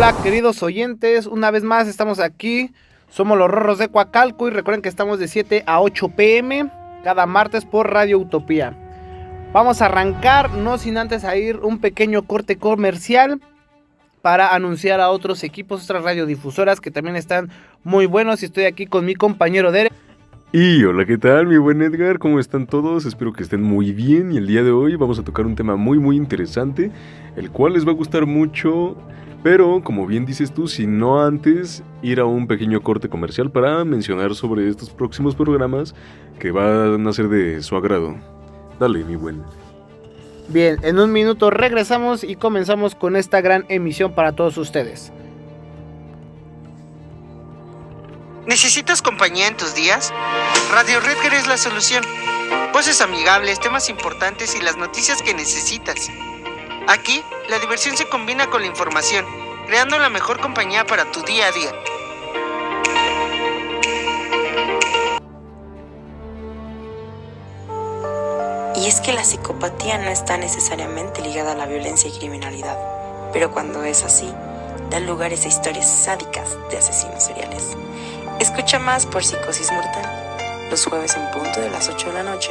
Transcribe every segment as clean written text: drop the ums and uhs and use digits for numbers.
Hola queridos oyentes, una vez más estamos aquí, somos los Rorros de Coacalco y recuerden que estamos de 7 a 8 pm cada martes por Radio Utopía. Vamos a arrancar, no sin antes a ir un pequeño corte comercial para anunciar a otros equipos, otras radiodifusoras que también están muy buenos y estoy aquí con mi compañero Derek. Y hola, ¿qué tal, mi buen Edgar? ¿Cómo están todos? Espero que estén muy bien y el día de hoy vamos a tocar un tema muy interesante, el cual les va a gustar mucho, pero como bien dices tú, si no antes ir a un pequeño corte comercial para mencionar sobre estos próximos programas que van a ser de su agrado. Dale, mi buen. Bien, en un minuto regresamos y comenzamos con esta gran emisión para todos ustedes. ¿Necesitas compañía en tus días? Radio Redger es la solución. Voces amigables, temas importantes y las noticias que necesitas. Aquí, la diversión se combina con la información, creando la mejor compañía para tu día a día. Y es que la psicopatía no está necesariamente ligada a la violencia y criminalidad, pero cuando es así, da lugar a historias sádicas de asesinos seriales. Escucha más por Psicosis Mortal, los jueves en punto de las 8 de la noche,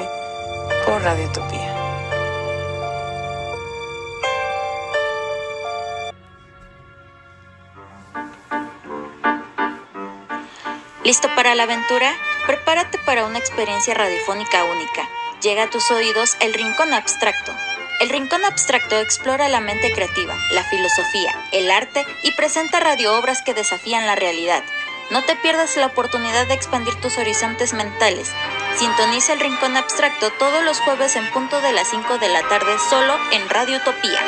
por Radio Utopía. ¿Listo para la aventura? Prepárate para una experiencia radiofónica única. Llega a tus oídos El Rincón Abstracto. El Rincón Abstracto explora la mente creativa, la filosofía, el arte y presenta radioobras que desafían la realidad. No te pierdas la oportunidad de expandir tus horizontes mentales. Sintoniza El Rincón Abstracto todos los jueves en punto de las 5 de la tarde solo en Radio Utopía.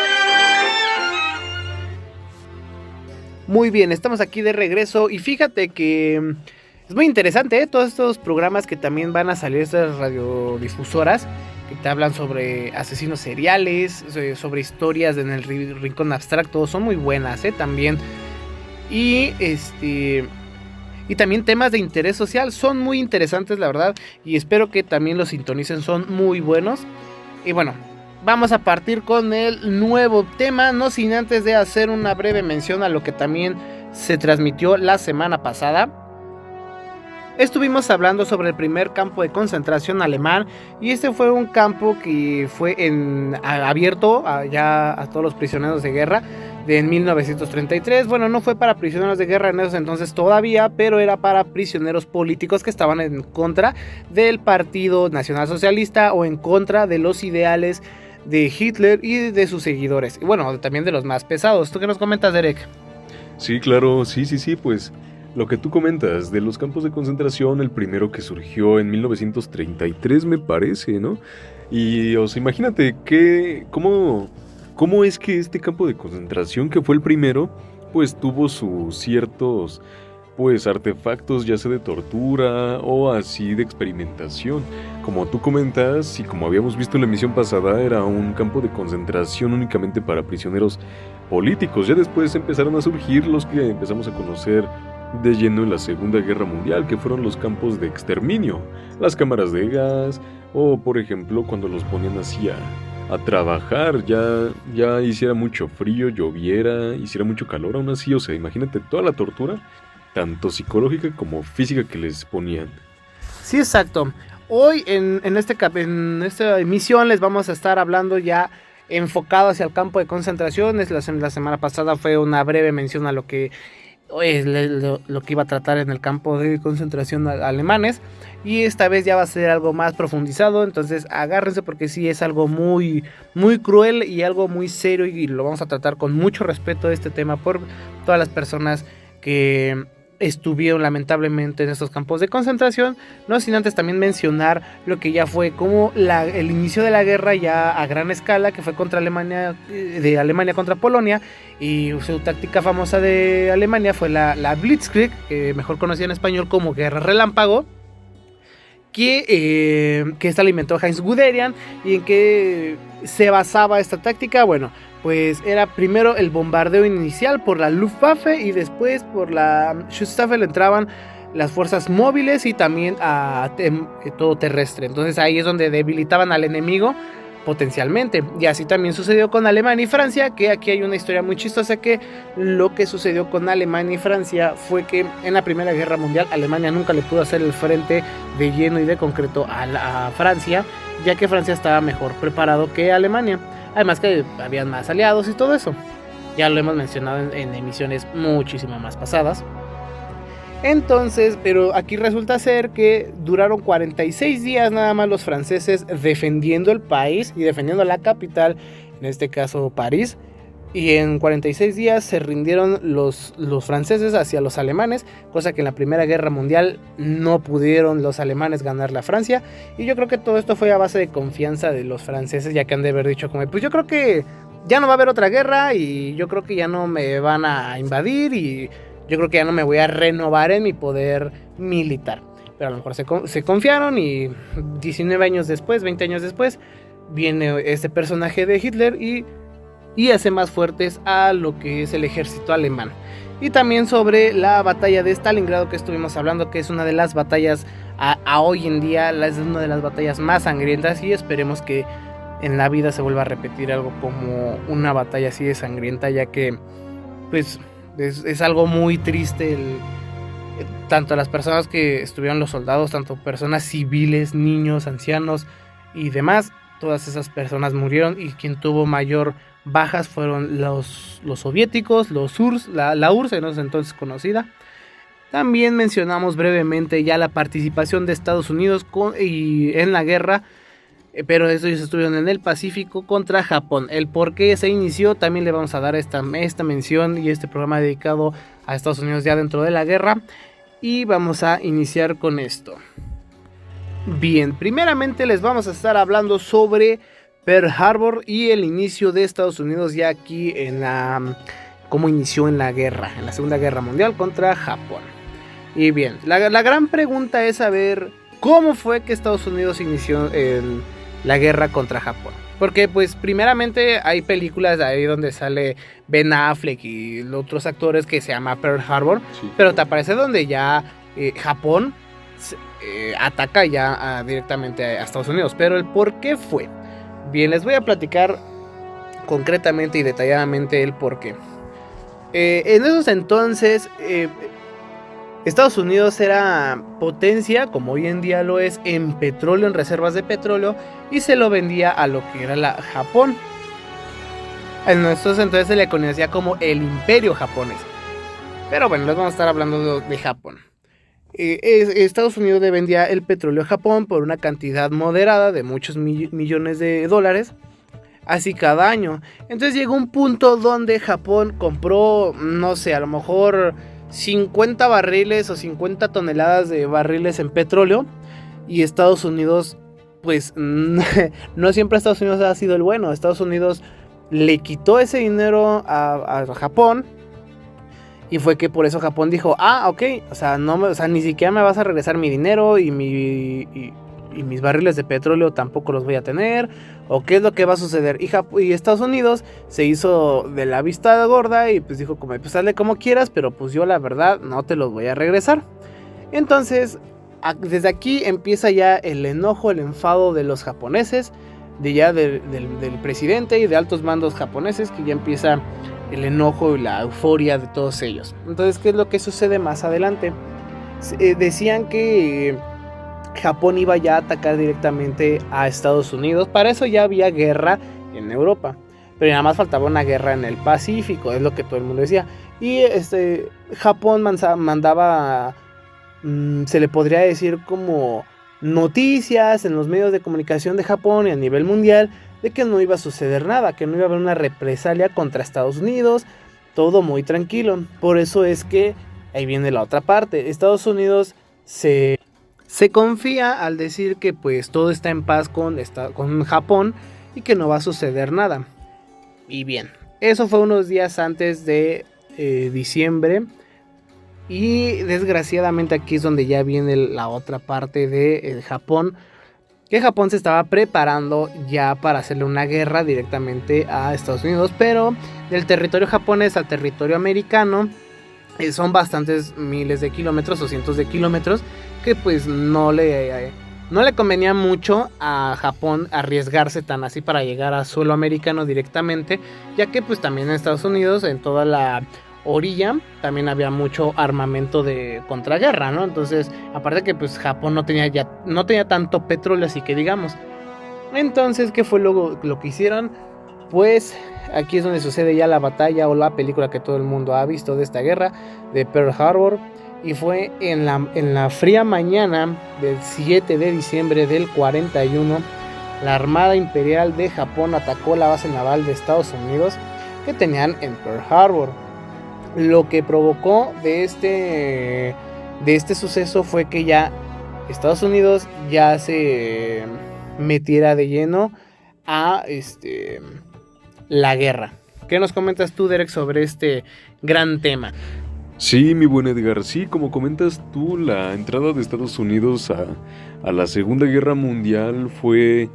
Muy bien, estamos aquí de regreso y fíjate que es muy interesante, todos estos programas que también van a salir, estas radiodifusoras que te hablan sobre asesinos seriales, sobre historias en el Rincón Abstracto, son muy buenas, también. Y también temas de interés social, son muy interesantes la verdad y espero que también los sintonicen, son muy buenos. Y bueno, vamos a partir con el nuevo tema, no sin antes de hacer una breve mención a lo que también se transmitió la semana pasada. Estuvimos hablando sobre el primer campo de concentración alemán y este fue un campo que fue abierto ya a todos los prisioneros de guerra en 1933. Bueno, no fue para prisioneros de guerra en esos entonces todavía, pero era para prisioneros políticos que estaban en contra del Partido Nacional Socialista o en contra de los ideales de Hitler y de sus seguidores. Y bueno, también de los más pesados. ¿Tú qué nos comentas, Derek? Sí, claro, sí, pues lo que tú comentas de los campos de concentración, el primero que surgió en 1933 me parece, ¿no? Y o sea, imagínate cómo es que este campo de concentración que fue el primero, pues tuvo sus ciertos pues artefactos ya sea de tortura o así de experimentación. Como tú comentas y como habíamos visto en la emisión pasada, era un campo de concentración únicamente para prisioneros políticos. Ya después empezaron a surgir los que empezamos a conocer de lleno en la Segunda Guerra Mundial, que fueron los campos de exterminio, las cámaras de gas, o por ejemplo cuando los ponían así a trabajar, ya hiciera mucho frío, lloviera, hiciera mucho calor, aún así, o sea, imagínate toda la tortura, tanto psicológica como física que les ponían. Sí, exacto. Hoy en esta emisión les vamos a estar hablando ya enfocado hacia el campo de concentración. La semana pasada fue una breve mención a lo que iba a tratar en el campo de concentración alemanes, y esta vez ya va a ser algo más profundizado, entonces agárrense porque sí es algo muy cruel y algo muy serio y lo vamos a tratar con mucho respeto este tema por todas las personas que estuvieron lamentablemente en estos campos de concentración, no sin antes también mencionar lo que ya fue como el inicio de la guerra ya a gran escala, que fue contra Alemania, de Alemania contra Polonia, y su táctica famosa de Alemania fue la Blitzkrieg, mejor conocida en español como Guerra Relámpago, que esta la inventó Heinz Guderian. ¿Y en qué se basaba esta táctica? Bueno, pues era primero el bombardeo inicial por la Luftwaffe y después por la Schutzstaffel entraban las fuerzas móviles y también a todo terrestre. Entonces ahí es donde debilitaban al enemigo potencialmente. Y así también sucedió con Alemania y Francia, que aquí hay una historia muy chistosa, que lo que sucedió con Alemania y Francia fue que en la Primera Guerra Mundial Alemania nunca le pudo hacer el frente de lleno y de concreto a Francia, ya que Francia estaba mejor preparado que Alemania, además que habían más aliados y todo eso. Ya lo hemos mencionado en emisiones muchísimo más pasadas. Entonces, pero aquí resulta ser que duraron 46 días nada más los franceses defendiendo el país y defendiendo la capital, en este caso París. Y en 46 días se rindieron los franceses hacia los alemanes, cosa que en la Primera Guerra Mundial no pudieron los alemanes ganarle a Francia. Y yo creo que todo esto fue a base de confianza de los franceses, ya que han de haber dicho como, pues yo creo que ya no va a haber otra guerra y yo creo que ya no me van a invadir y yo creo que ya no me voy a renovar en mi poder militar. Pero a lo mejor se confiaron y 19 años después, 20 años después, viene este personaje de Hitler y hace más fuertes a lo que es el ejército alemán. Y también sobre la batalla de Stalingrado que estuvimos hablando, que es una de las batallas a hoy en día, es una de las batallas más sangrientas, y esperemos que en la vida se vuelva a repetir algo como una batalla así de sangrienta, ya que pues es algo muy triste tanto las personas que estuvieron, los soldados, tanto personas civiles, niños, ancianos y demás. Todas esas personas murieron y quien tuvo mayor bajas fueron los soviéticos, los URSS, la URSS en ese entonces conocida. También mencionamos brevemente ya la participación de Estados Unidos en la guerra, pero ellos estuvieron en el Pacífico contra Japón. El por qué se inició también le vamos a dar esta mención y este programa dedicado a Estados Unidos ya dentro de la guerra. Y vamos a iniciar con esto. Bien, primeramente les vamos a estar hablando sobre Pearl Harbor y el inicio de Estados Unidos ya aquí cómo inició en la guerra, en la Segunda Guerra Mundial contra Japón. Y bien, la gran pregunta es saber cómo fue que Estados Unidos inició la guerra contra Japón. Porque pues primeramente hay películas ahí donde sale Ben Affleck y otros actores que se llama Pearl Harbor, sí. Pero te aparece donde ya Japón ataca ya directamente a Estados Unidos. Pero el por qué fue. Bien, les voy a platicar concretamente y detalladamente el por qué. En esos entonces Estados Unidos era potencia, como hoy en día lo es, en petróleo, en reservas de petróleo, y se lo vendía a lo que era Japón. En estos entonces se le conocía como el Imperio Japonés. Pero bueno, les vamos a estar hablando de Japón. Estados Unidos le vendía el petróleo a Japón por una cantidad moderada de muchos millones de dólares, así cada año. Entonces llegó un punto donde Japón compró, no sé, a lo mejor 50 barriles o 50 toneladas de barriles en petróleo, y Estados Unidos, pues no siempre Estados Unidos ha sido el bueno. Estados Unidos le quitó ese dinero a Japón, y fue que por eso Japón dijo, ok, o sea, ni siquiera me vas a regresar mi dinero y mis barriles de petróleo tampoco los voy a tener, o qué es lo que va a suceder. Y Estados Unidos se hizo de la vista gorda y pues dijo como, pues hazle como quieras, pero pues yo la verdad no te los voy a regresar. Entonces desde aquí empieza ya el enojo, el enfado de los japoneses, del presidente y de altos mandos japoneses, que ya empieza el enojo y la euforia de todos ellos. Entonces, ¿qué es lo que sucede más adelante? Decían que Japón iba ya a atacar directamente a Estados Unidos. Para eso ya había guerra en Europa, pero nada más faltaba una guerra en el Pacífico, es lo que todo el mundo decía. Y Japón mandaba, se le podría decir como noticias en los medios de comunicación de Japón y a nivel mundial, de que no iba a suceder nada, que no iba a haber una represalia contra Estados Unidos, todo muy tranquilo. Por eso es que ahí viene la otra parte. Estados Unidos se confía al decir que pues todo está en paz con Japón y que no va a suceder nada. Y bien, eso fue unos días antes de diciembre. Y desgraciadamente aquí es donde ya viene la otra parte de Japón, que Japón se estaba preparando ya para hacerle una guerra directamente a Estados Unidos, pero del territorio japonés al territorio americano son bastantes miles de kilómetros o cientos de kilómetros que pues no le no le convenía mucho a Japón arriesgarse tan así para llegar a suelo americano directamente, ya que pues también en Estados Unidos, en toda la orilla, también había mucho armamento de contraguerra, ¿no? Entonces, aparte que pues Japón no tenía tanto petróleo, así que digamos. Entonces, ¿qué fue lo que hicieron? Pues aquí es donde sucede ya la batalla o la película que todo el mundo ha visto de esta guerra, de Pearl Harbor. Y fue en la fría mañana del 7 de diciembre del 41, la Armada Imperial de Japón atacó la base naval de Estados Unidos que tenían en Pearl Harbor. Lo que provocó de este suceso fue que ya Estados Unidos ya se metiera de lleno a la guerra. ¿Qué nos comentas tú, Derek, sobre este gran tema? Sí, mi buen Edgar, sí, como comentas tú, la entrada de Estados Unidos a la Segunda Guerra Mundial fue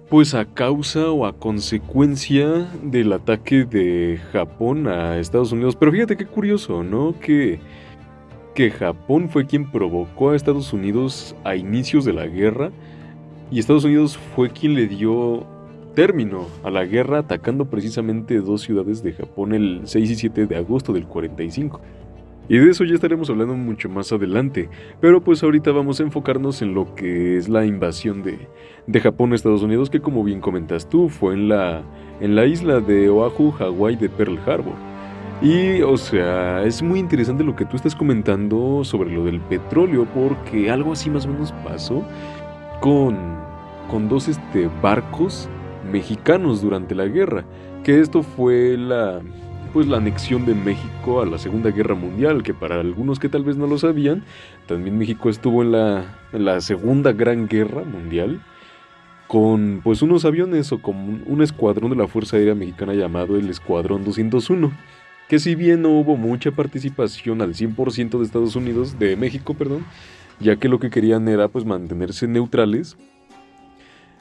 pues a causa o a consecuencia del ataque de Japón a Estados Unidos. Pero fíjate qué curioso, ¿no? Que Japón fue quien provocó a Estados Unidos a inicios de la guerra y Estados Unidos fue quien le dio término a la guerra atacando precisamente dos ciudades de Japón el 6 y 7 de agosto del 45. Y de eso ya estaremos hablando mucho más adelante, pero pues ahorita vamos a enfocarnos en lo que es la invasión de Japón a Estados Unidos, que como bien comentas tú, fue en la isla de Oahu, Hawái de Pearl Harbor. Y o sea, es muy interesante lo que tú estás comentando sobre lo del petróleo, porque algo así más o menos pasó con dos barcos mexicanos durante la guerra, que esto fue la anexión de México a la Segunda Guerra Mundial, que para algunos que tal vez no lo sabían, también México estuvo en la Segunda Gran Guerra Mundial con pues unos aviones o con un escuadrón de la Fuerza Aérea Mexicana llamado el Escuadrón 201, que si bien no hubo mucha participación al 100% de Estados Unidos, de México, perdón, ya que lo que querían era pues mantenerse neutrales.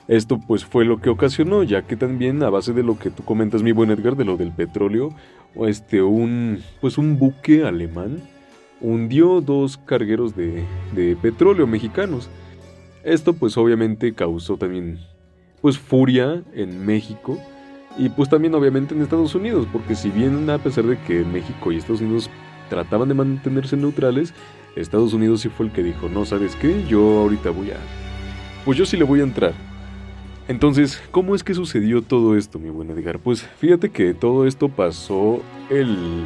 Esto pues fue lo que ocasionó, ya que también a base de lo que tú comentas, mi buen Edgar, de lo del petróleo, un buque alemán hundió dos cargueros de petróleo mexicanos. Esto pues obviamente causó también pues furia en México y pues también obviamente en Estados Unidos, porque si bien a pesar de que México y Estados Unidos trataban de mantenerse neutrales, Estados Unidos sí fue el que dijo, no, ¿sabes qué? Yo ahorita yo sí le voy a entrar. Entonces, ¿cómo es que sucedió todo esto, mi buen Edgar? Pues fíjate que todo esto pasó el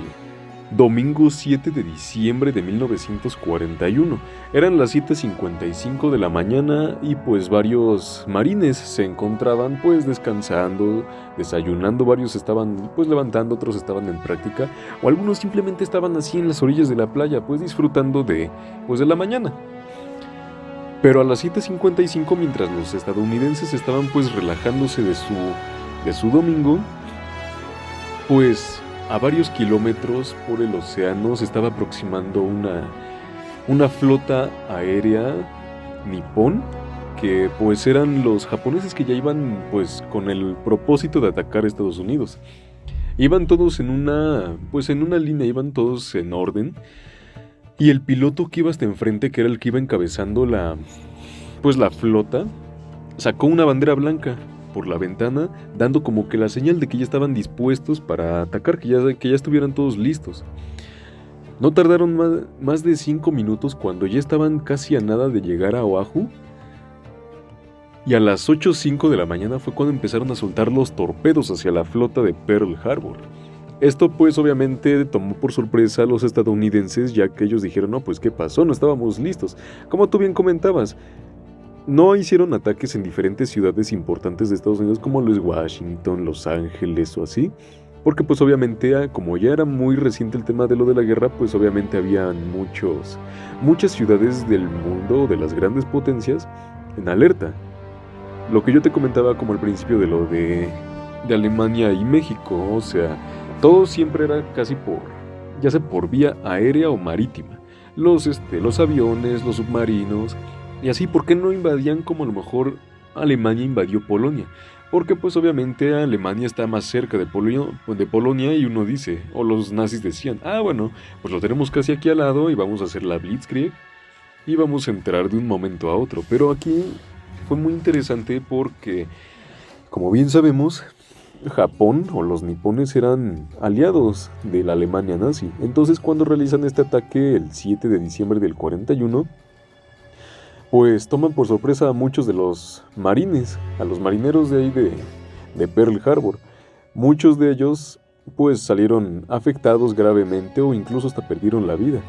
domingo 7 de diciembre de 1941. Eran las 7:55 de la mañana y pues varios marines se encontraban pues descansando, desayunando, varios estaban pues levantando, otros estaban en práctica o algunos simplemente estaban así en las orillas de la playa pues disfrutando de la mañana. Pero a las 7:55, mientras los estadounidenses estaban pues relajándose de su domingo, pues a varios kilómetros por el océano se estaba aproximando una flota aérea nipón, que pues eran los japoneses que ya iban pues con el propósito de atacar a Estados Unidos. Iban todos en una línea, iban todos en orden. Y el piloto que iba hasta enfrente, que era el que iba encabezando la flota, sacó una bandera blanca por la ventana, dando como que la señal de que ya estaban dispuestos para atacar, que ya estuvieran todos listos. No tardaron más de 5 minutos cuando ya estaban casi a nada de llegar a Oahu. Y a las 8:05 de la mañana fue cuando empezaron a soltar los torpedos hacia la flota de Pearl Harbor. Esto pues obviamente tomó por sorpresa a los estadounidenses, ya que ellos dijeron, no, pues ¿qué pasó? No estábamos listos. Como tú bien comentabas, no hicieron ataques en diferentes ciudades importantes de Estados Unidos como lo es Washington, Los Ángeles o así, porque pues obviamente como ya era muy reciente el tema de lo de la guerra, pues obviamente habían muchas ciudades del mundo, de las grandes potencias, en alerta. Lo que yo te comentaba como al principio de lo de Alemania y México, o sea, todo siempre era casi ya sea por vía aérea o marítima. Los aviones, los submarinos, y así, ¿por qué no invadían como a lo mejor Alemania invadió Polonia? Porque pues obviamente Alemania está más cerca de Polonia y uno dice, o los nazis decían, bueno, pues lo tenemos casi aquí al lado y vamos a hacer la Blitzkrieg. íbamos a entrar de un momento a otro. Pero aquí fue muy interesante porque, como bien sabemos, Japón o los nipones eran aliados de la Alemania nazi. Entonces, cuando realizan este ataque el 7 de diciembre del 41, pues toman por sorpresa a muchos de los marines, a los marineros de ahí de Pearl Harbor. Muchos de ellos pues salieron afectados gravemente o incluso hasta perdieron la vida.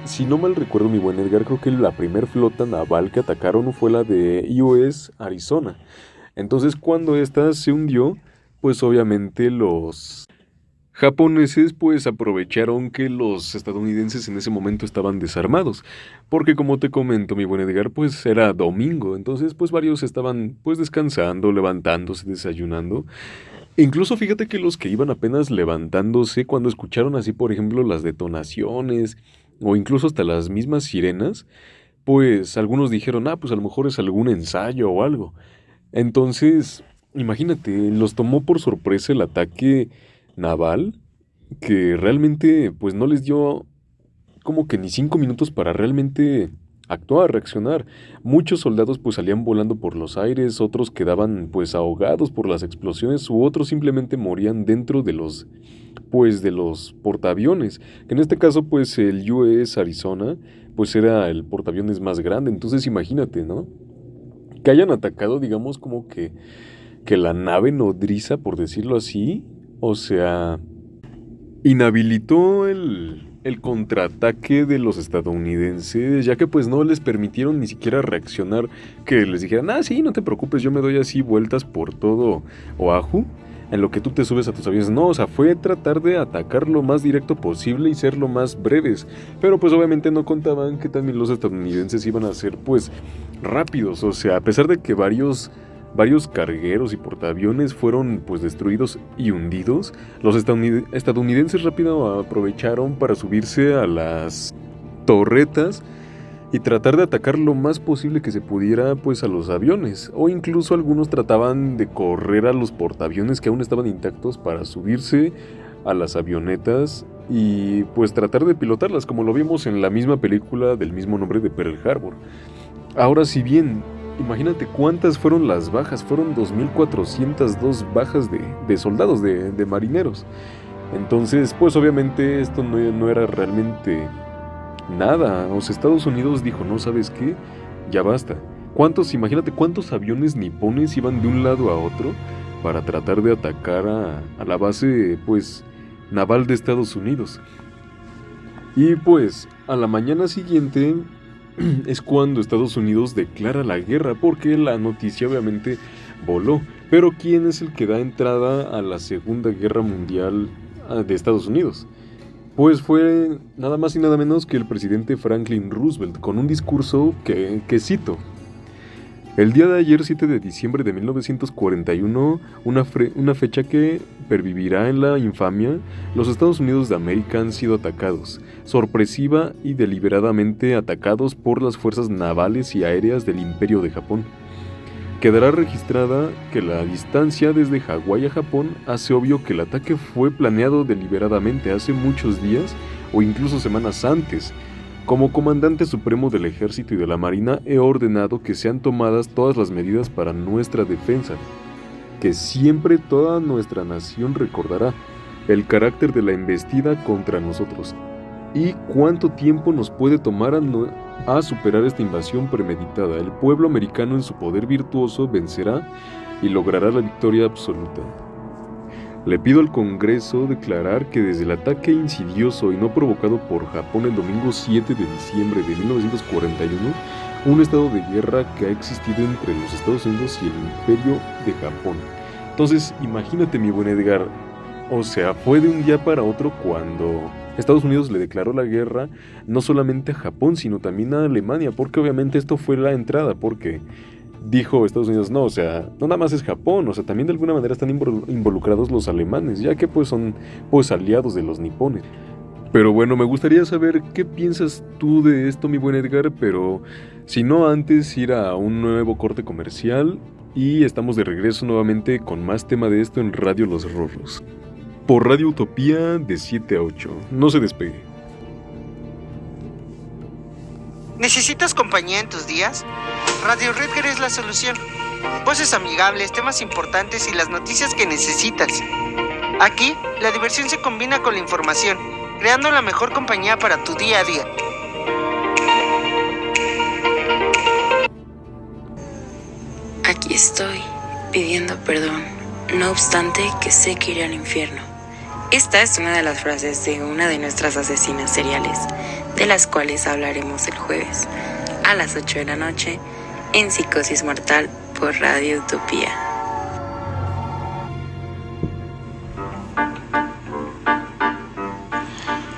Si no mal recuerdo mi buen Edgar, creo que la primer flota naval que atacaron fue la de USS Arizona. Entonces cuando esta se hundió, pues obviamente los japoneses pues aprovecharon que los estadounidenses en ese momento estaban desarmados, porque como te comento mi buen Edgar, pues era domingo, entonces pues varios estaban pues descansando, levantándose, desayunando. Incluso fíjate que los que iban apenas levantándose cuando escucharon así por ejemplo las detonaciones o incluso hasta las mismas sirenas, pues algunos dijeron, pues a lo mejor es algún ensayo o algo. Entonces, imagínate, los tomó por sorpresa el ataque naval, que realmente pues no les dio como que ni 5 minutos para realmente actuar, reaccionar. Muchos soldados pues salían volando por los aires, otros quedaban pues ahogados por las explosiones u otros simplemente morían dentro de los portaaviones, que en este caso pues el USS Arizona pues era el portaaviones más grande. Entonces imagínate, ¿no? Que hayan atacado, digamos, como que la nave nodriza, por decirlo así, o sea, inhabilitó el contraataque de los estadounidenses, ya que pues no les permitieron ni siquiera reaccionar, que les dijeran, sí, no te preocupes, yo me doy así vueltas por todo Oahu, en lo que tú te subes a tus aviones. No, o sea, fue tratar de atacar lo más directo posible y ser lo más breves, pero pues obviamente no contaban que también los estadounidenses iban a ser pues rápidos, o sea, a pesar de que varios cargueros y portaaviones fueron pues destruidos y hundidos, los estadounidenses rápido aprovecharon para subirse a las torretas y tratar de atacar lo más posible que se pudiera pues a los aviones, o incluso algunos trataban de correr a los portaaviones que aún estaban intactos para subirse a las avionetas y pues tratar de pilotarlas, como lo vimos en la misma película del mismo nombre de Pearl Harbor. Ahora, si bien imagínate cuántas fueron las bajas, fueron 2.402 bajas de soldados, de marineros. Entonces, pues obviamente esto no era realmente nada. O sea, Estados Unidos dijo, no, ¿sabes qué? Ya basta. Imagínate cuántos aviones nipones iban de un lado a otro para tratar de atacar a la base, pues, naval de Estados Unidos. Y pues, a la mañana siguiente es cuando Estados Unidos declara la guerra, porque la noticia obviamente voló. Pero ¿quién es el que da entrada a la Segunda Guerra Mundial de Estados Unidos? Pues fue nada más y nada menos que el presidente Franklin Roosevelt, con un discurso que cito: el día de ayer, 7 de diciembre de 1941, una fecha que pervivirá en la infamia, los Estados Unidos de América han sido atacados, sorpresiva y deliberadamente atacados por las fuerzas navales y aéreas del Imperio de Japón. Quedará registrada que la distancia desde Hawái a Japón hace obvio que el ataque fue planeado deliberadamente hace muchos días o incluso semanas antes. Como comandante supremo del ejército y de la marina he ordenado que sean tomadas todas las medidas para nuestra defensa, que siempre toda nuestra nación recordará el carácter de la embestida contra nosotros y cuánto tiempo nos puede tomar a superar esta invasión premeditada. El pueblo americano en su poder virtuoso vencerá y logrará la victoria absoluta. Le pido al Congreso declarar que desde el ataque insidioso y no provocado por Japón el domingo 7 de diciembre de 1941, un estado de guerra que ha existido entre los Estados Unidos y el Imperio de Japón. Entonces, imagínate, mi buen Edgar, o sea, fue de un día para otro cuando Estados Unidos le declaró la guerra no solamente a Japón, sino también a Alemania, porque obviamente esto fue la entrada, porque dijo Estados Unidos, no, o sea, no nada más es Japón, o sea, también de alguna manera están involucrados los alemanes, ya que pues son pues aliados de los nipones. Pero bueno, me gustaría saber qué piensas tú de esto, mi buen Edgar, pero si no, antes ir a un nuevo corte comercial y estamos de regreso nuevamente con más tema de esto en Radio Los Rorros. Por Radio Utopía de 7 a 8. No se despegue. ¿Necesitas compañía en tus días? Radio Redger es la solución. Voces amigables, temas importantes y las noticias que necesitas. Aquí, la diversión se combina con la información, creando la mejor compañía para tu día a día. Aquí estoy, pidiendo perdón, no obstante que sé que iré al infierno. Esta es una de las frases de una de nuestras asesinas seriales, de las cuales hablaremos el jueves, a las 8 de la noche, en Psicosis Mortal por Radio Utopía.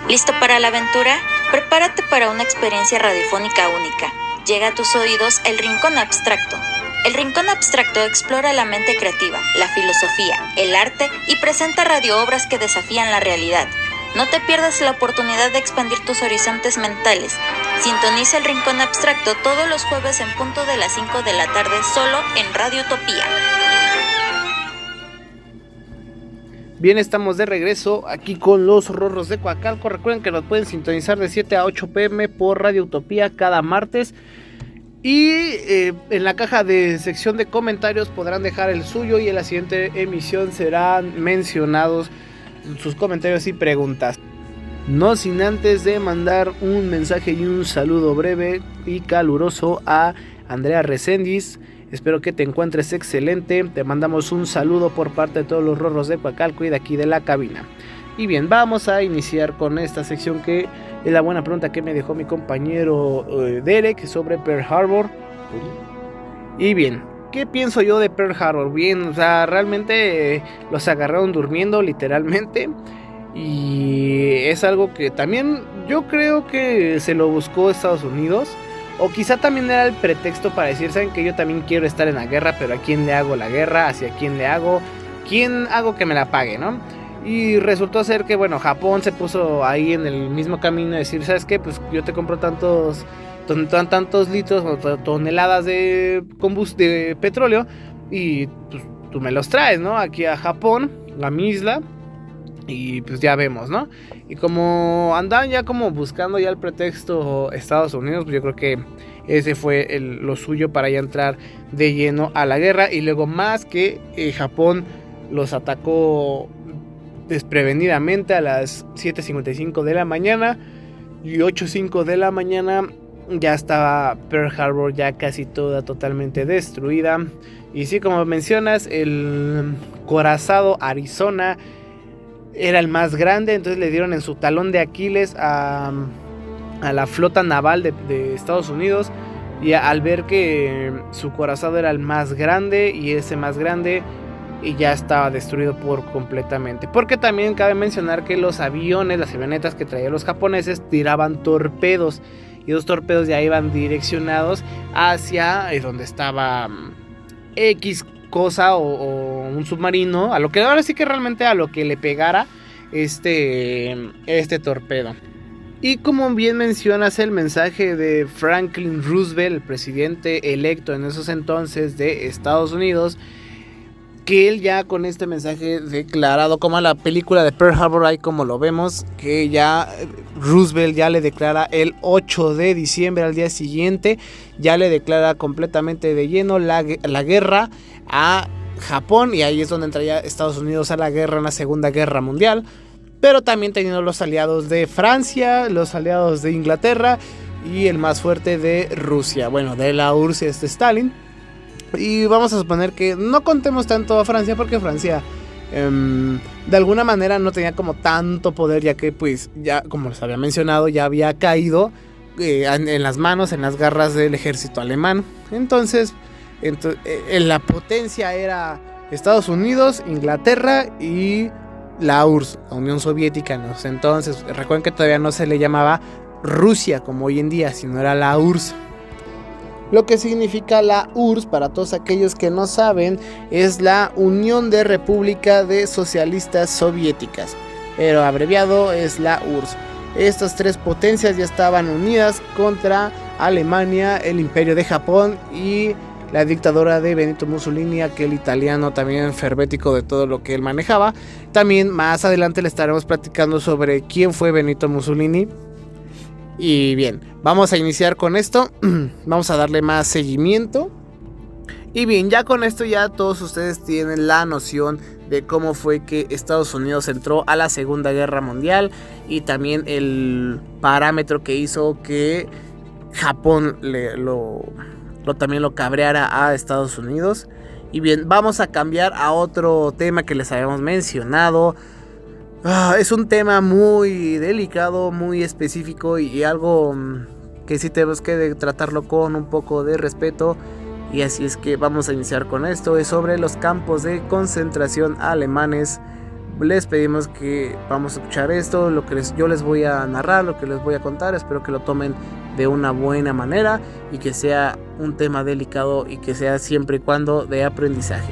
¿Listo para la aventura? Prepárate para una experiencia radiofónica única. Llega a tus oídos el Rincón Abstracto. El Rincón Abstracto explora la mente creativa, la filosofía, el arte y presenta radioobras que desafían la realidad. No te pierdas la oportunidad de expandir tus horizontes mentales. Sintoniza el Rincón Abstracto todos los jueves en punto de las 5 de la tarde solo en Radio Utopía. Bien, estamos de regreso aquí con los Rorros de Coacalco. Recuerden que nos pueden sintonizar de 7 a 8 pm por Radio Utopía cada martes. Y en la caja de sección de comentarios podrán dejar el suyo y en la siguiente emisión serán mencionados sus comentarios y preguntas. No sin antes de mandar un mensaje y un saludo breve y caluroso a Andrea Reséndiz. Espero que te encuentres excelente. Te mandamos un saludo por parte de todos los Rorros de Coacalco y de aquí de la cabina. Y bien, vamos a iniciar con esta sección que es la buena pregunta que me dejó mi compañero Derek sobre Pearl Harbor. Y bien, ¿qué pienso yo de Pearl Harbor? Bien, o sea, realmente los agarraron durmiendo literalmente. Y es algo que también yo creo que se lo buscó Estados Unidos. O quizá también era el pretexto para decir, ¿saben que yo también quiero estar en la guerra? Pero ¿a quién le hago la guerra? ¿Hacia quién le hago? ¿Quién hago que me la pague, no? Y resultó ser que, bueno, Japón se puso ahí en el mismo camino de decir, ¿sabes qué? Pues yo te compro tantos litros o toneladas de petróleo y pues, tú me los traes, ¿no? Aquí a Japón, a mi isla, y pues ya vemos, ¿no? Y como andaban ya como buscando ya el pretexto Estados Unidos, pues yo creo que ese fue lo suyo para ya entrar de lleno a la guerra. Y luego más que Japón los atacó desprevenidamente a las 7:55 de la mañana y 8:05 de la mañana ya estaba Pearl Harbor ya casi toda totalmente destruida. Y sí, como mencionas, el corazado Arizona era el más grande, entonces le dieron en su talón de Aquiles a la flota naval de Estados Unidos. Y al ver que su corazado era el más grande y ese más grande y ya estaba destruido por completamente. Porque también cabe mencionar que los aviones, las avionetas que traían los japoneses tiraban torpedos. Y los torpedos ya iban direccionados hacia donde estaba X cosa o un submarino. A lo que ahora sí que realmente a lo que le pegara este torpedo. Y como bien mencionas el mensaje de Franklin Roosevelt, el presidente electo en esos entonces de Estados Unidos, que él ya con este mensaje declarado, como en la película de Pearl Harbor, ahí como lo vemos, que ya Roosevelt ya le declara el 8 de diciembre al día siguiente, ya le declara completamente de lleno la guerra a Japón, y ahí es donde entraría Estados Unidos a la guerra en la Segunda Guerra Mundial, pero también teniendo los aliados de Francia, los aliados de Inglaterra y el más fuerte de Rusia, bueno, de la URSS es de Stalin. Y vamos a suponer que no contemos tanto a Francia porque Francia de alguna manera no tenía como tanto poder, ya que pues ya como les había mencionado ya había caído en las manos, en las garras del ejército alemán. Entonces la potencia era Estados Unidos, Inglaterra y la URSS, la Unión Soviética. ¿No? Entonces recuerden que todavía no se le llamaba Rusia como hoy en día, sino era la URSS. Lo que significa la URSS, para todos aquellos que no saben, es la Unión de República de Socialistas Soviéticas, pero abreviado es la URSS. Estas tres potencias ya estaban unidas contra Alemania, el Imperio de Japón y la dictadura de Benito Mussolini, aquel italiano también fervético de todo lo que él manejaba. También más adelante le estaremos platicando sobre quién fue Benito Mussolini. Y bien, vamos a iniciar con esto. Vamos a darle más seguimiento. Y bien, ya con esto ya todos ustedes tienen la noción de cómo fue que Estados Unidos entró a la Segunda Guerra Mundial y también el parámetro que hizo que Japón también lo cabreara a Estados Unidos. Y bien, vamos a cambiar a otro tema que les habíamos mencionado. Es un tema muy delicado, muy específico y algo que sí tenemos que tratarlo con un poco de respeto. Y así es que vamos a iniciar con esto. Es sobre los campos de concentración alemanes. Les pedimos que vamos a escuchar esto, lo que yo les voy a narrar, lo que les voy a contar. Espero que lo tomen de una buena manera y que sea un tema delicado y que sea siempre y cuando de aprendizaje.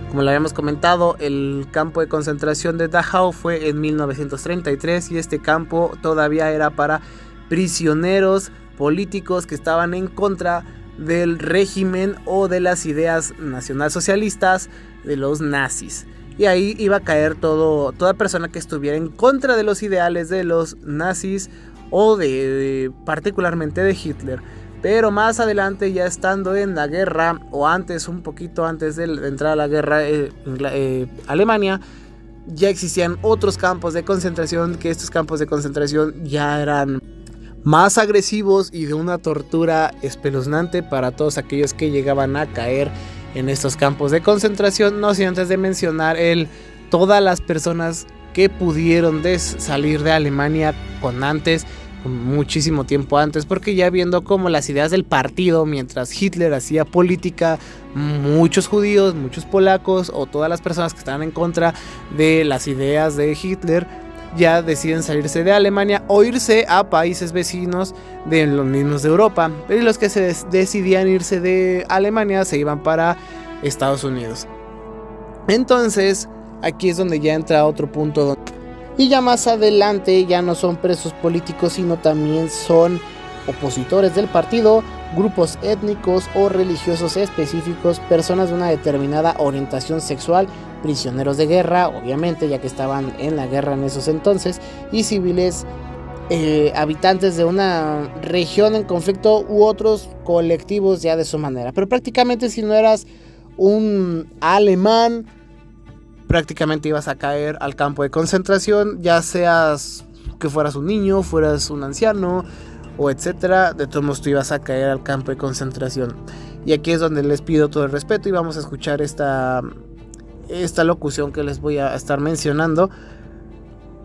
Como lo habíamos comentado, el campo de concentración de Dachau fue en 1933 y este campo todavía era para prisioneros políticos que estaban en contra del régimen o de las ideas nacionalsocialistas de los nazis. Y ahí iba a caer toda persona que estuviera en contra de los ideales de los nazis o particularmente de Hitler. Pero más adelante, ya estando en la guerra, o un poquito antes de entrar a la guerra, Alemania, ya existían otros campos de concentración, que estos campos de concentración ya eran más agresivos y de una tortura espeluznante para todos aquellos que llegaban a caer en estos campos de concentración. No sin antes de mencionar todas las personas que pudieron salir de Alemania con muchísimo tiempo antes, porque ya viendo como las ideas del partido, mientras Hitler hacía política, muchos judíos, muchos polacos o todas las personas que estaban en contra de las ideas de Hitler ya deciden salirse de Alemania o irse a países vecinos de los mismos de Europa. Pero los que se decidían irse de Alemania se iban para Estados Unidos. Entonces aquí es donde ya entra otro punto. Y ya más adelante ya no son presos políticos, sino también son opositores del partido, grupos étnicos o religiosos específicos, personas de una determinada orientación sexual, prisioneros de guerra, obviamente, ya que estaban en la guerra en esos entonces, y civiles, habitantes de una región en conflicto u otros colectivos ya de su manera. Pero prácticamente si no eras un alemán, prácticamente ibas a caer al campo de concentración, ya seas que fueras un niño, fueras un anciano o etcétera, de todos modos tú ibas a caer al campo de concentración. Y aquí es donde les pido todo el respeto y vamos a escuchar esta locución que les voy a estar mencionando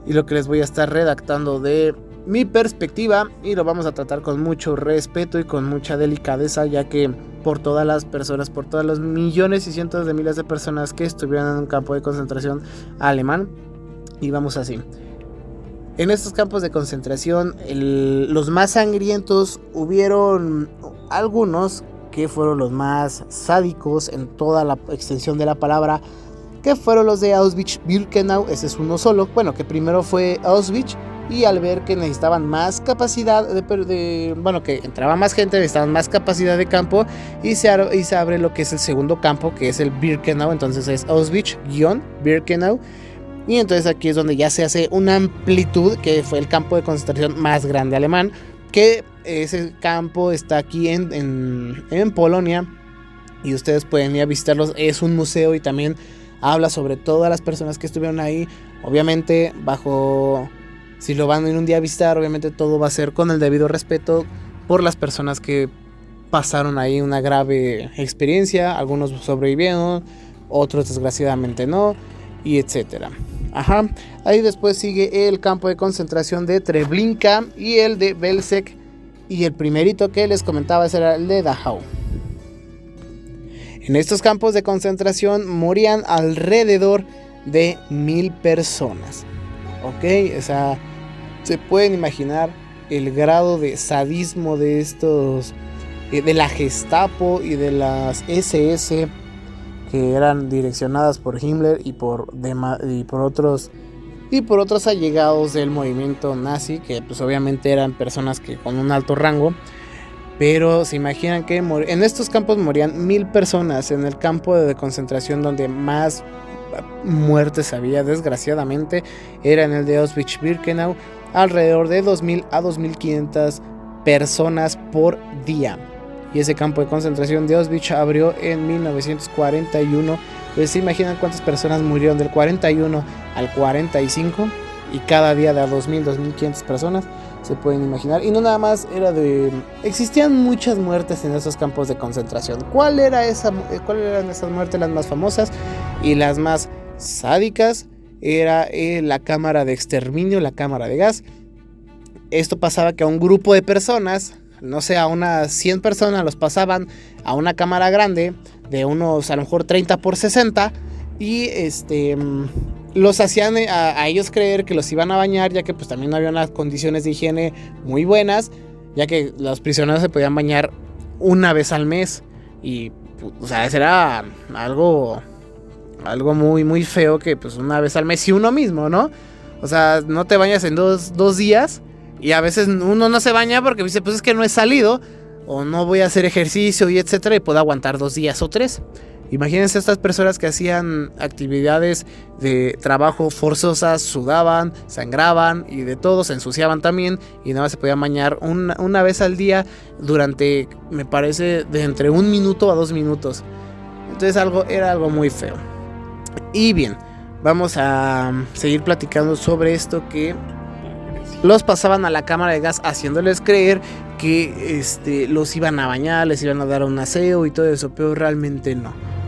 y lo que les voy a estar redactando de mi perspectiva, y lo vamos a tratar con mucho respeto y con mucha delicadeza, ya que por todas las personas, por todos los millones y cientos de miles de personas que estuvieron en un campo de concentración alemán. Y vamos así. En estos campos de concentración, los más sangrientos, hubieron algunos que fueron los más sádicos en toda la extensión de la palabra, que fueron los de Auschwitz-Birkenau. Ese es uno solo, bueno, que primero fue Auschwitz, y al ver que necesitaban más capacidad que entraba más gente, necesitaban más capacidad de campo, y se abre lo que es el segundo campo, que es el Birkenau. Entonces es Auschwitz-Birkenau, y entonces aquí es donde ya se hace una amplitud, que fue el campo de concentración más grande alemán, que ese campo está aquí en Polonia, y ustedes pueden ir a visitarlos. Es un museo y también habla sobre todas las personas que estuvieron ahí, obviamente si lo van a ir un día a visitar, obviamente todo va a ser con el debido respeto por las personas que pasaron ahí una grave experiencia. Algunos sobrevivieron, otros desgraciadamente no, y etcétera. Ahí después sigue el campo de concentración de Treblinka y el de Belzec, y el primerito que les comentaba era el de Dachau. En estos campos de concentración morían alrededor de 1000 personas. Ok, o sea, se pueden imaginar el grado de sadismo de estos, de la Gestapo y de las SS, que eran direccionadas por Himmler y por otros allegados del movimiento nazi, que pues obviamente eran personas que con un alto rango. Pero se imaginan que en estos campos morían 1000 personas. En el campo de concentración donde más muertes había, desgraciadamente, era en el de Auschwitz-Birkenau. alrededor de 2.000 a 2.500 personas por día. Y ese campo de concentración de Auschwitz abrió en 1941. Pues se imaginan cuántas personas murieron del 41 al 45. Y cada día de a 2.000, 2.500 personas, se pueden imaginar. Y no nada más era de... Existían muchas muertes en esos campos de concentración. ¿Cuáles eran esas muertes las más famosas y las más sádicas? Era la cámara de exterminio, la cámara de gas. Esto pasaba que a un grupo de personas, no sé, a unas 100 personas los pasaban a una cámara grande de unos a lo mejor 30 por 60 y los hacían a ellos creer que los iban a bañar, ya que pues también no había unas condiciones de higiene muy buenas, ya que los prisioneros se podían bañar una vez al mes y o sea, era algo muy muy feo, que pues una vez al mes y uno mismo, ¿no? O sea, no te bañas en dos días y a veces uno no se baña porque dice, pues es que no he salido o no voy a hacer ejercicio y etcétera, y puedo aguantar 2 días o 3. Imagínense estas personas que hacían actividades de trabajo forzosas, sudaban, sangraban y de todo, se ensuciaban también y nada más se podían bañar una vez al día durante, me parece, de entre 1 minuto a 2 minutos. Entonces era algo muy feo. Y bien, vamos a seguir platicando sobre esto, que los pasaban a la cámara de gas haciéndoles creer que los iban a bañar, les iban a dar un aseo y todo eso, pero realmente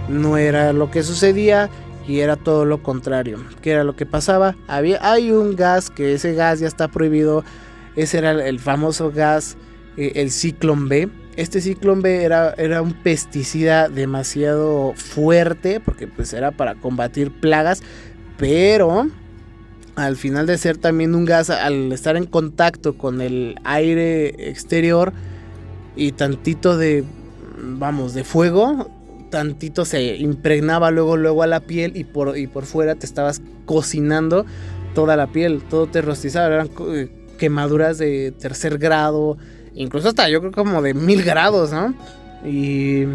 no era lo que sucedía y era todo lo contrario. ¿Qué era lo que pasaba? Hay un gas, que ese gas ya está prohibido. Ese era el famoso gas, el Ciclón B. Este Ciclón B era un pesticida demasiado fuerte, porque pues era para combatir plagas, pero al final de ser también un gas, al estar en contacto con el aire exterior y tantito de fuego, tantito se impregnaba luego a la piel y por fuera te estabas cocinando toda la piel, todo te rostizaba, eran quemaduras de 3er grado, incluso hasta yo creo como de 1000 grados, ¿no? Y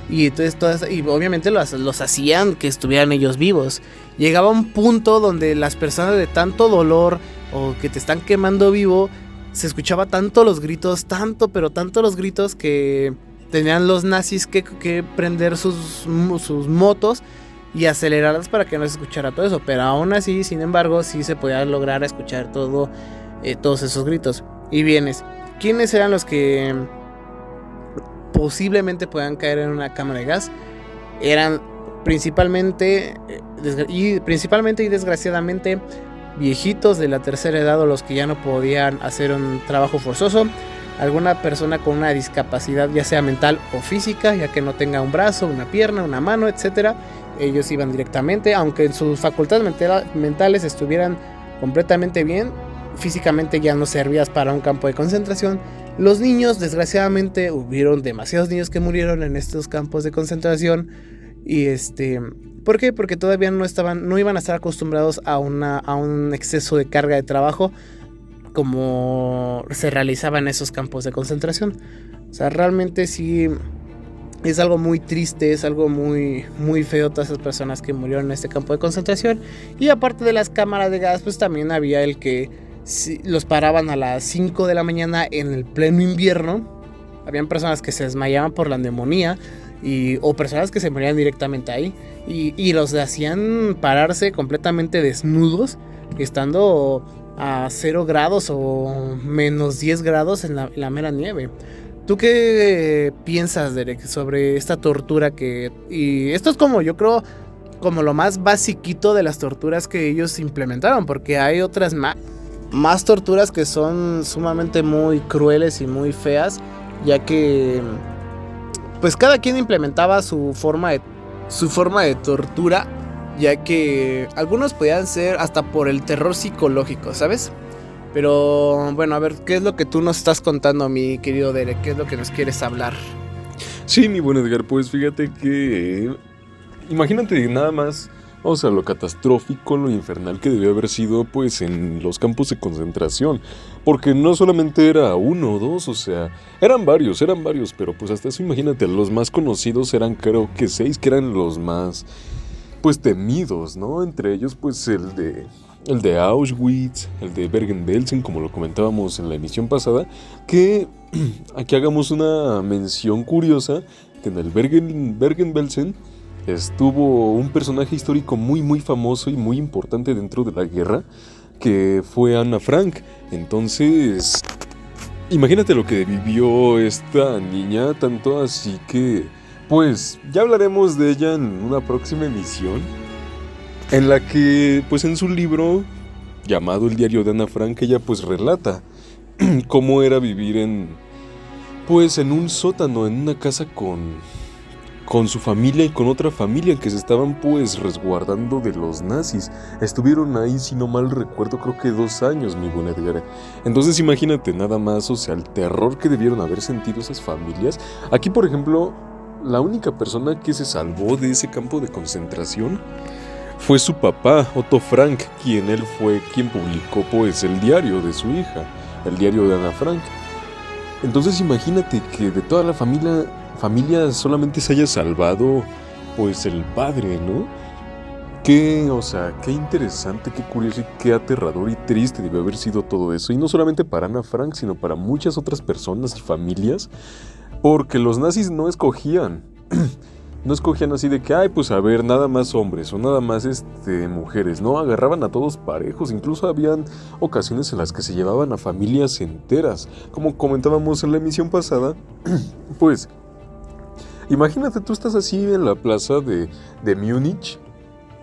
entonces y obviamente los hacían que estuvieran ellos vivos. Llegaba un punto donde las personas de tanto dolor o que te están quemando vivo, se escuchaba tanto los gritos, pero tanto los gritos, que tenían los nazis que prender sus motos y acelerarlas para que no se escuchara todo eso. Pero aún así, sin embargo, sí se podía lograr escuchar todos esos gritos. Y vienes, ¿quiénes eran los que posiblemente puedan caer en una cámara de gas? Eran principalmente y desgraciadamente viejitos de la tercera edad, o los que ya no podían hacer un trabajo forzoso, alguna persona con una discapacidad ya sea mental o física, ya que no tenga un brazo, una pierna, una mano, etcétera. Ellos iban directamente, aunque sus facultades mentales estuvieran completamente bien, físicamente ya no servías para un campo de concentración. Los niños, desgraciadamente, hubieron demasiados niños que murieron en estos campos de concentración. Y ¿por qué? Porque todavía no iban a estar acostumbrados a un exceso de carga de trabajo como se realizaba en esos campos de concentración. O sea, realmente sí es algo muy triste, es algo muy, muy feo, todas esas personas que murieron en este campo de concentración. Y aparte de las cámaras de gas, pues también había el que los paraban a las 5 de la mañana en el pleno invierno. Habían personas que se desmayaban por la neumonía o personas que se morían directamente ahí. Y los hacían pararse completamente desnudos, estando a 0 grados o menos 10 grados en la mera nieve. ¿Tú qué piensas, Derek, sobre esta tortura y esto es como, yo creo, como lo más basiquito de las torturas que ellos implementaron? Porque hay otras más torturas que son sumamente muy crueles y muy feas, ya que pues cada quien implementaba su forma de tortura, ya que algunos podían ser hasta por el terror psicológico, ¿sabes? Pero bueno, a ver, ¿qué es lo que tú nos estás contando, mi querido Derek? ¿Qué es lo que nos quieres hablar? Sí, mi buen Edgar, pues fíjate que imagínate nada más, o sea, lo catastrófico, lo infernal que debió haber sido pues en los campos de concentración, porque no solamente era 1 o 2, o sea, eran varios, pero pues hasta eso imagínate, los más conocidos eran creo que 6, que eran los más pues temidos, ¿no? Entre ellos pues el de el de Auschwitz, el de Bergen-Belsen, como lo comentábamos en la emisión pasada, que aquí hagamos una mención curiosa, que en el Bergen-Belsen estuvo un personaje histórico muy muy famoso y muy importante dentro de la guerra, que fue Ana Frank. Entonces, imagínate lo que vivió esta niña, tanto así que, pues, ya hablaremos de ella en una próxima emisión, en la que, pues, en su libro llamado El diario de Ana Frank, ella pues relata cómo era vivir pues, en un sótano, en una casa con su familia y con otra familia que se estaban pues resguardando de los nazis. Estuvieron ahí, si no mal recuerdo, creo que 2 años, mi buen Edgar. Entonces imagínate nada más, o sea, el terror que debieron haber sentido esas familias. Aquí, por ejemplo, la única persona que se salvó de ese campo de concentración fue su papá, Otto Frank, él fue quien publicó pues el diario de su hija, el diario de Ana Frank. Entonces imagínate que de toda la familia solamente se haya salvado pues el padre, ¿no? Qué interesante, qué curioso y qué aterrador y triste debe haber sido todo eso. Y no solamente para Ana Frank, sino para muchas otras personas y familias, porque los nazis no escogían. No escogían así de que, ay, pues a ver, nada más hombres o nada más mujeres, no, agarraban a todos parejos, incluso habían ocasiones en las que se llevaban a familias enteras, como comentábamos en la emisión pasada. Pues, imagínate, tú estás así en la plaza de Múnich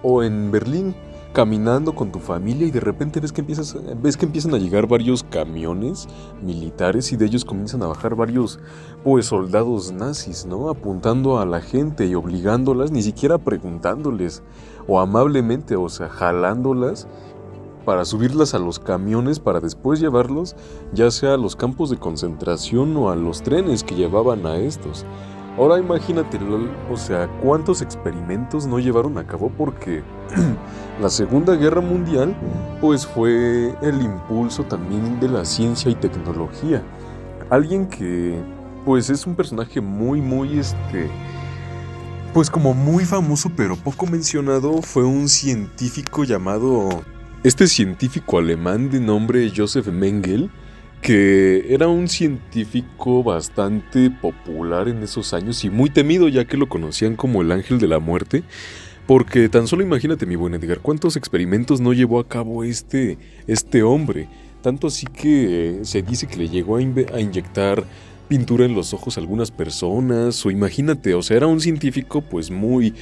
o en Berlín, caminando con tu familia y de repente ves que empiezan a llegar varios camiones militares y de ellos comienzan a bajar varios pues soldados nazis, ¿no? Apuntando a la gente y obligándolas, ni siquiera preguntándoles o amablemente, o sea, jalándolas para subirlas a los camiones para después llevarlos ya sea a los campos de concentración o a los trenes que llevaban a estos. Ahora imagínate, o sea, cuántos experimentos no llevaron a cabo, porque la Segunda Guerra Mundial pues fue el impulso también de la ciencia y tecnología. Alguien que pues es un personaje muy pues como muy famoso pero poco mencionado, fue un científico llamado, científico alemán de nombre Joseph Mengele, que era un científico bastante popular en esos años y muy temido, ya que lo conocían como el ángel de la muerte, porque tan solo imagínate, mi buen Edgar, cuántos experimentos no llevó a cabo este hombre, tanto así que se dice que le llegó a inyectar pintura en los ojos a algunas personas, o imagínate, o sea, era un científico pues muy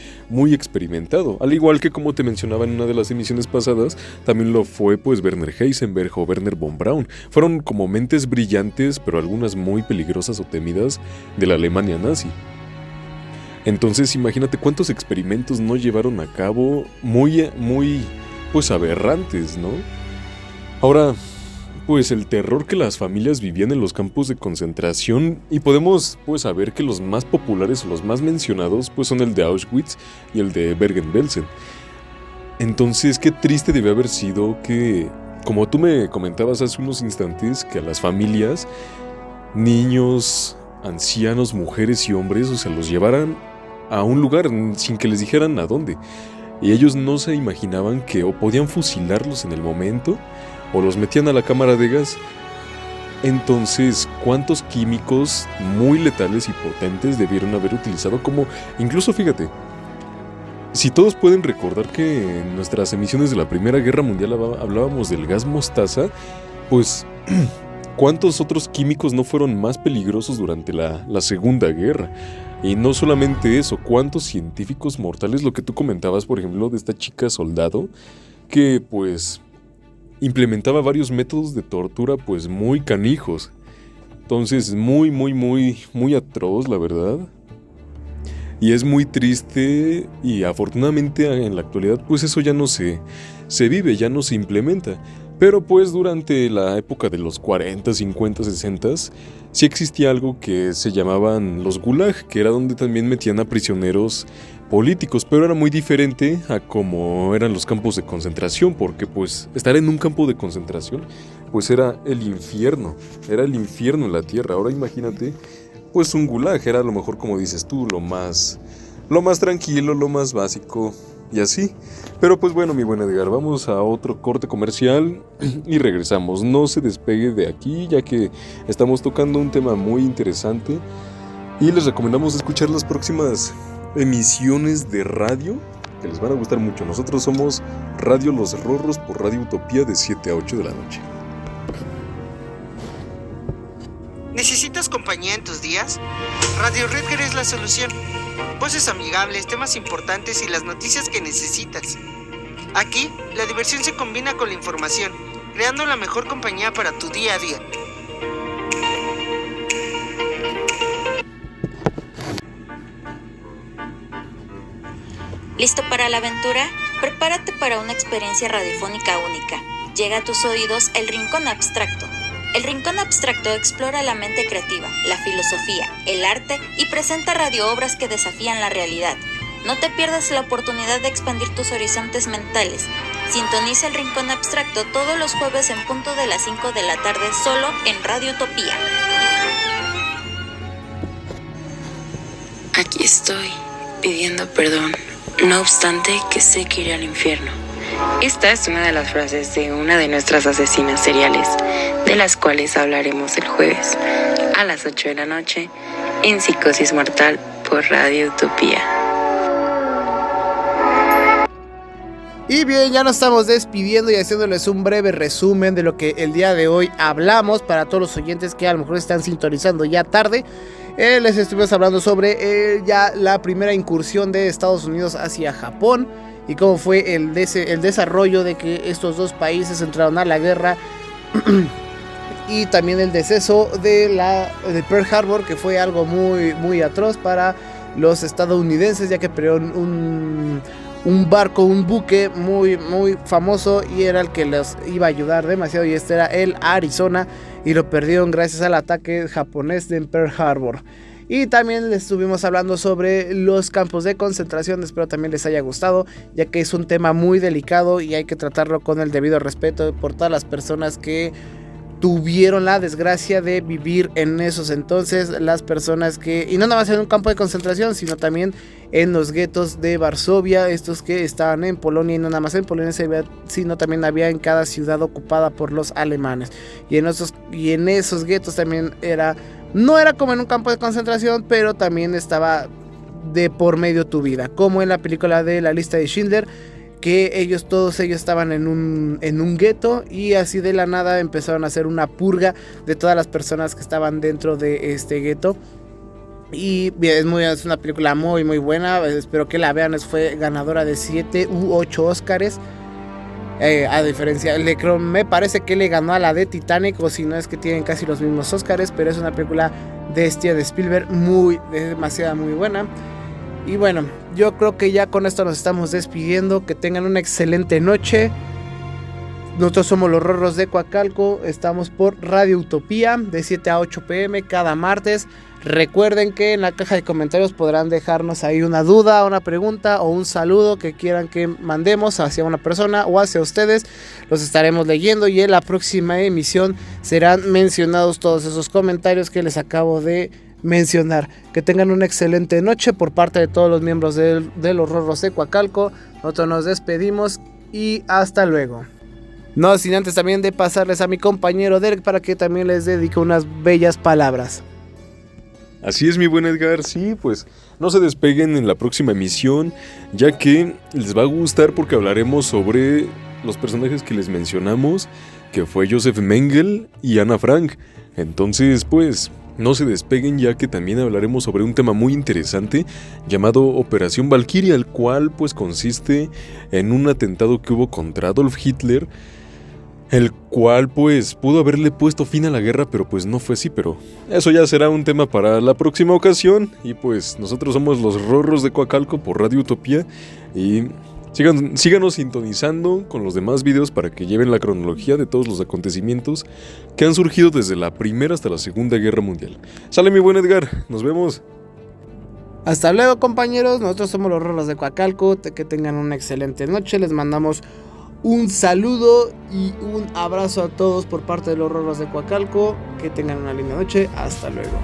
experimentado, al igual que, como te mencionaba en una de las emisiones pasadas, también lo fue pues Werner Heisenberg o Werner von Braun. Fueron como mentes brillantes, pero algunas muy peligrosas o temidas de la Alemania nazi. Entonces imagínate cuántos experimentos no llevaron a cabo muy pues aberrantes, ¿no? Ahora, pues el terror que las familias vivían en los campos de concentración, y podemos pues saber que los más populares o los más mencionados pues son el de Auschwitz y el de Bergen-Belsen. Entonces, qué triste debe haber sido que, como tú me comentabas hace unos instantes, que a las familias, niños, ancianos, mujeres y hombres, o sea, los llevaran a un lugar sin que les dijeran a dónde. Y ellos no se imaginaban que o podían fusilarlos en el momento o los metían a la cámara de gas. Entonces, ¿cuántos químicos muy letales y potentes debieron haber utilizado? Como, incluso fíjate, si todos pueden recordar que en nuestras emisiones de la Primera Guerra Mundial hablábamos del gas mostaza, pues ¿cuántos otros químicos no fueron más peligrosos durante la Segunda Guerra? Y no solamente eso, ¿cuántos científicos mortales? Lo que tú comentabas, por ejemplo, de esta chica soldado, que pues implementaba varios métodos de tortura pues muy canijos. Entonces muy atroz, la verdad. Y es muy triste, y afortunadamente en la actualidad pues eso ya no se vive, ya no se implementa. Pero pues durante la época de los 40, 50, 60 sí existía algo que se llamaban los gulag, que era donde también metían a prisioneros políticos, pero era muy diferente a como eran los campos de concentración, porque pues estar en un campo de concentración pues era el infierno en la tierra. Ahora imagínate, pues un gulag era a lo mejor, como dices tú, lo más tranquilo, lo más básico, y así. Pero pues bueno, mi buen Edgar, vamos a otro corte comercial y regresamos. No se despegue de aquí, ya que estamos tocando un tema muy interesante y les recomendamos escuchar las próximas emisiones de radio que les van a gustar mucho. Nosotros somos Radio Los Rorros por Radio Utopía de 7 a 8 de la noche. ¿Necesitas compañía en tus días? Radio Redger es la solución. Voces amigables, temas importantes y las noticias que necesitas. Aquí, la diversión se combina con la información, creando la mejor compañía para tu día a día. ¿Listo para la aventura? Prepárate para una experiencia radiofónica única. Llega a tus oídos el Rincón Abstracto. El Rincón Abstracto explora la mente creativa, la filosofía, el arte y presenta radioobras que desafían la realidad. No te pierdas la oportunidad de expandir tus horizontes mentales. Sintoniza el Rincón Abstracto todos los jueves en punto de las 5 de la tarde solo en Radio Utopía. Aquí estoy, pidiendo perdón, no obstante que sé que iré al infierno. Esta es una de las frases de una de nuestras asesinas seriales, de las cuales hablaremos el jueves a las 8 de la noche en Psicosis Mortal por Radio Utopía. Y bien, ya nos estamos despidiendo y haciéndoles un breve resumen de lo que el día de hoy hablamos para todos los oyentes que a lo mejor están sintonizando ya tarde. Les estuvimos hablando sobre ya la primera incursión de Estados Unidos hacia Japón y cómo fue el desarrollo de que estos dos países entraron a la guerra y también el deceso de Pearl Harbor, que fue algo muy, muy atroz para los estadounidenses, ya que perdieron un barco, un buque muy, muy famoso y era el que les iba a ayudar demasiado, y este era el Arizona, y lo perdieron gracias al ataque japonés de Pearl Harbor. Y también les estuvimos hablando sobre los campos de concentración. Espero también les haya gustado, ya que es un tema muy delicado y hay que tratarlo con el debido respeto por todas las personas que tuvieron la desgracia de vivir en esos entonces, las personas que, y no nada más en un campo de concentración, sino también en los guetos de Varsovia, estos que estaban en Polonia, y no nada más en Polonia, sino también había en cada ciudad ocupada por los alemanes, y en esos guetos también no era como en un campo de concentración, pero también estaba de por medio tu vida, como en la película de La Lista de Schindler, que todos ellos estaban en un gueto, y así de la nada empezaron a hacer una purga de todas las personas que estaban dentro de este gueto. Y es una película muy, muy buena. Espero que la vean. Fue ganadora de 7 u 8 Óscares. A diferencia, me parece que le ganó a la de Titanic, o si no es que tienen casi los mismos Óscares, pero es una película de Steven Spielberg demasiado muy buena. Y bueno, yo creo que ya con esto nos estamos despidiendo. Que tengan una excelente noche. Nosotros somos los Rorros de Coacalco. Estamos por Radio Utopía de 7 a 8 pm cada martes. Recuerden que en la caja de comentarios podrán dejarnos ahí una duda, una pregunta o un saludo que quieran que mandemos hacia una persona o hacia ustedes. Los estaremos leyendo y en la próxima emisión serán mencionados todos esos comentarios que les acabo de mencionar. Que tengan una excelente noche por parte de todos los miembros de los Rorros de Coacalco. Nosotros nos despedimos y hasta luego. No sin antes también de pasarles a mi compañero Derek para que también les dedique unas bellas palabras. Así es, mi buen Edgar, sí, pues no se despeguen en la próxima emisión, ya que les va a gustar porque hablaremos sobre los personajes que les mencionamos, que fue Joseph Mengele y Ana Frank. Entonces, pues, no se despeguen, ya que también hablaremos sobre un tema muy interesante llamado Operación Valkyria, el cual pues consiste en un atentado que hubo contra Adolf Hitler, el cual pues pudo haberle puesto fin a la guerra, pero pues no fue así. Pero eso ya será un tema para la próxima ocasión. Y pues nosotros somos los Rorros de Coacalco por Radio Utopía. Y síganos sintonizando con los demás videos para que lleven la cronología de todos los acontecimientos que han surgido desde la Primera hasta la Segunda Guerra Mundial. Sale, mi buen Edgar, nos vemos. Hasta luego, compañeros, nosotros somos los Rorros de Coacalco. Que tengan una excelente noche, les mandamos un saludo y un abrazo a todos por parte de los Rorros de Coacalco. Que tengan una linda noche. Hasta luego.